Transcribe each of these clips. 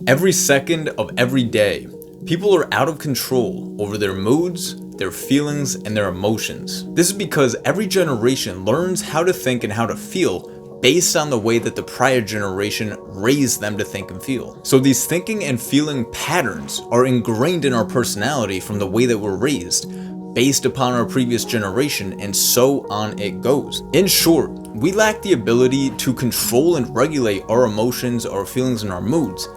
Every second of every day, people are out of control over their moods, their feelings, and their emotions. This is because every generation learns how to think and how to feel based on the way that the prior generation raised them to think and feel. So these thinking and feeling patterns are ingrained in our personality from the way that we're raised, based upon our previous generation, and so on it goes. In short, we lack the ability to control and regulate our emotions, our feelings, and our moods.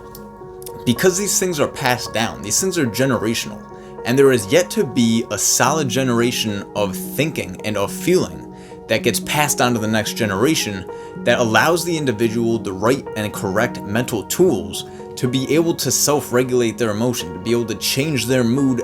Because these things are passed down, these things are generational, and there is yet to be a solid generation of thinking and of feeling that gets passed on to the next generation that allows the individual the right and correct mental tools to be able to self-regulate their emotion, to be able to change their mood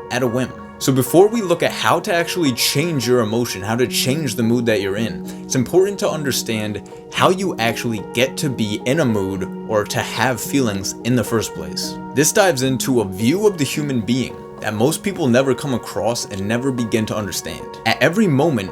at a whim. So before we look at how to actually change your emotion, how to change the mood that you're in, it's important to understand how you actually get to be in a mood or to have feelings in the first place. This dives into a view of the human being that most people never come across and never begin to understand. At every moment,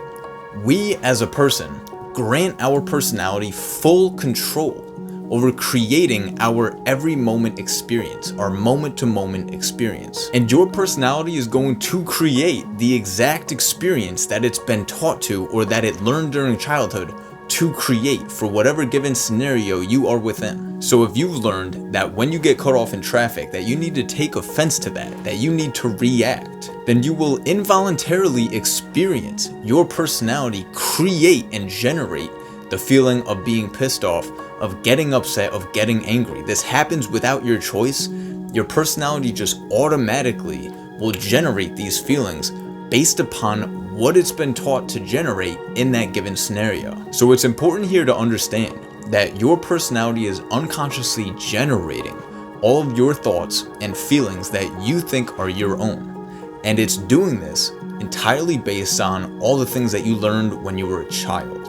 we as a person grant our personality full control over creating our every moment experience, our moment to moment experience. And your personality is going to create the exact experience that it's been taught to or that it learned during childhood to create for whatever given scenario you are within. So if you've learned that when you get cut off in traffic that you need to take offense to that you need to react, then you will involuntarily experience your personality create and generate the feeling of being pissed off, of getting upset, of getting angry. This happens without your choice. Your personality just automatically will generate these feelings based upon what it's been taught to generate in that given scenario. So it's important here to understand that your personality is unconsciously generating all of your thoughts and feelings that you think are your own. And it's doing this entirely based on all the things that you learned when you were a child.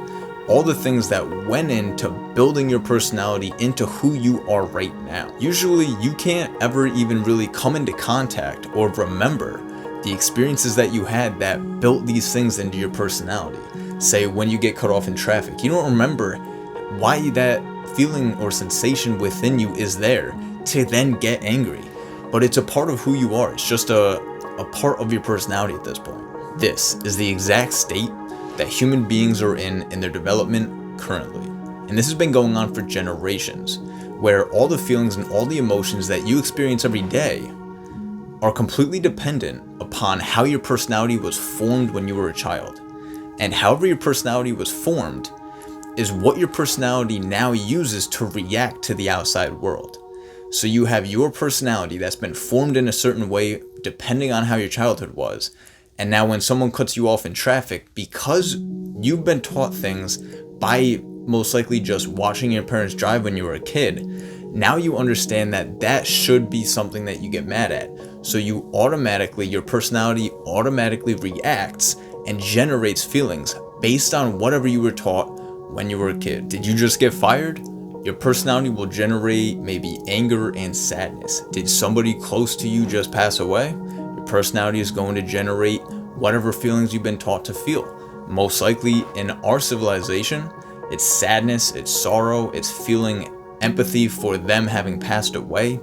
All the things that went into building your personality into who you are right now. Usually you can't ever even really come into contact or remember the experiences that you had that built these things into your personality. Say when you get cut off in traffic, you don't remember why that feeling or sensation within you is there to then get angry. But it's a part of who you are. It's just a part of your personality at this point. This is the exact state that human beings are in their development currently. And this has been going on for generations, where all the feelings and all the emotions that you experience every day are completely dependent upon how your personality was formed when you were a child. And however your personality was formed is what your personality now uses to react to the outside world. So you have your personality that's been formed in a certain way depending on how your childhood was. And now when someone cuts you off in traffic, because you've been taught things by most likely just watching your parents drive when you were a kid, now you understand that that should be something that you get mad at. So you automatically, your personality automatically reacts and generates feelings based on whatever you were taught when you were a kid. Did you just get fired? Your personality will generate maybe anger and sadness. Did somebody close to you just pass away? Personality is going to generate whatever feelings you've been taught to feel. Most likely in our civilization, it's sadness, it's sorrow, it's feeling empathy for them having passed away.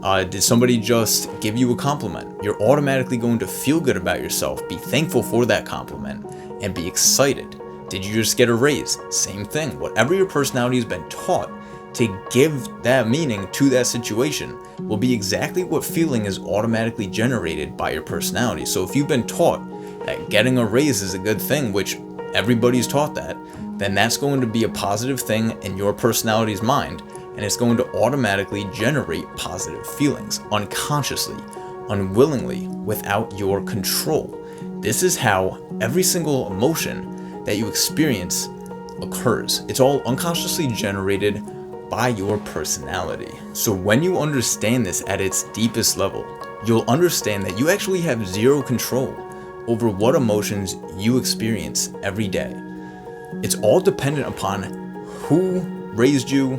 Did somebody just give you a compliment? You're automatically going to feel good about yourself, be thankful for that compliment, and be excited. Did you just get a raise? Same thing. Whatever your personality has been taught to give that meaning to that situation will be exactly what feeling is automatically generated by your personality. So if you've been taught that getting a raise is a good thing, which everybody's taught that, then that's going to be a positive thing in your personality's mind, and it's going to automatically generate positive feelings unconsciously, unwillingly, without your control. This is how every single emotion that you experience occurs. It's all unconsciously generated by your personality. So when you understand this at its deepest level, you'll understand that you actually have zero control over what emotions you experience every day. It's all dependent upon who raised you,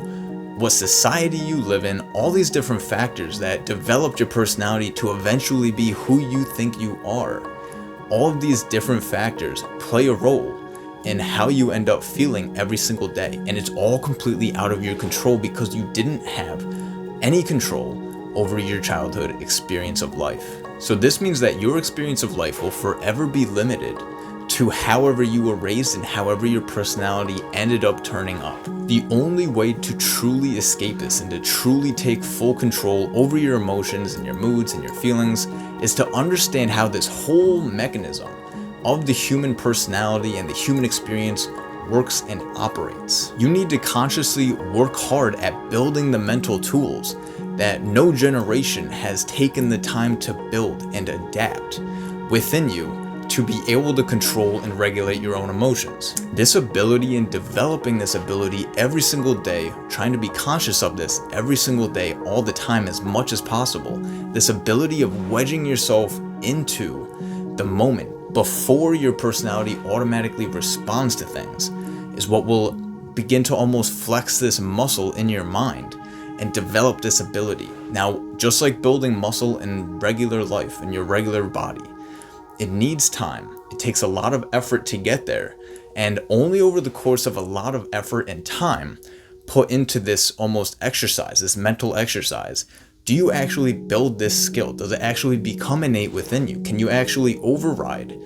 what society you live in, all these different factors that developed your personality to eventually be who you think you are. All of these different factors play a role in how you end up feeling every single day. And it's all completely out of your control because you didn't have any control over your childhood experience of life. So this means that your experience of life will forever be limited to however you were raised and however your personality ended up turning up. The only way to truly escape this and to truly take full control over your emotions and your moods and your feelings is to understand how this whole mechanism of the human personality and the human experience works and operates. You need to consciously work hard at building the mental tools that no generation has taken the time to build and adapt within you to be able to control and regulate your own emotions. This ability and developing this ability every single day, trying to be conscious of this every single day, all the time, as much as possible. This ability of wedging yourself into the moment before your personality automatically responds to things is what will begin to almost flex this muscle in your mind and develop this ability. Now, just like building muscle in regular life, in your regular body, it needs time. It takes a lot of effort to get there. And only over the course of a lot of effort and time put into this almost exercise, this mental exercise, do you actually build this skill? Does it actually become innate within you? Can you actually override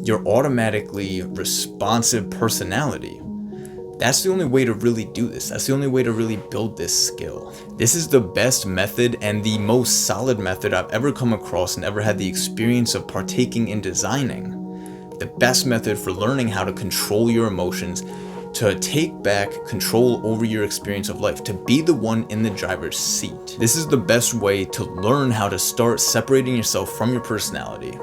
your automatically responsive personality? That's the only way to really do this. That's the only way to really build this skill. This is the best method and the most solid method I've ever come across and ever had the experience of partaking in designing. The best method for learning how to control your emotions, to take back control over your experience of life, to be the one in the driver's seat. This is the best way to learn how to start separating yourself from your personality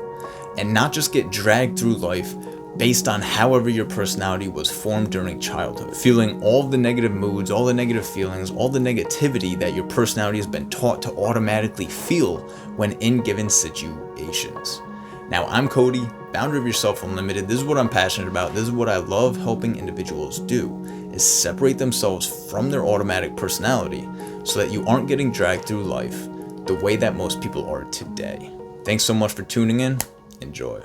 and not just get dragged through life based on however your personality was formed during childhood, feeling all the negative moods, all the negative feelings, all the negativity that your personality has been taught to automatically feel when in given situations. Now, I'm Cody, founder of Yourself Unlimited. This is what I'm passionate about. This is what I love helping individuals do, is separate themselves from their automatic personality so that you aren't getting dragged through life the way that most people are today. Thanks so much for tuning in. Enjoy.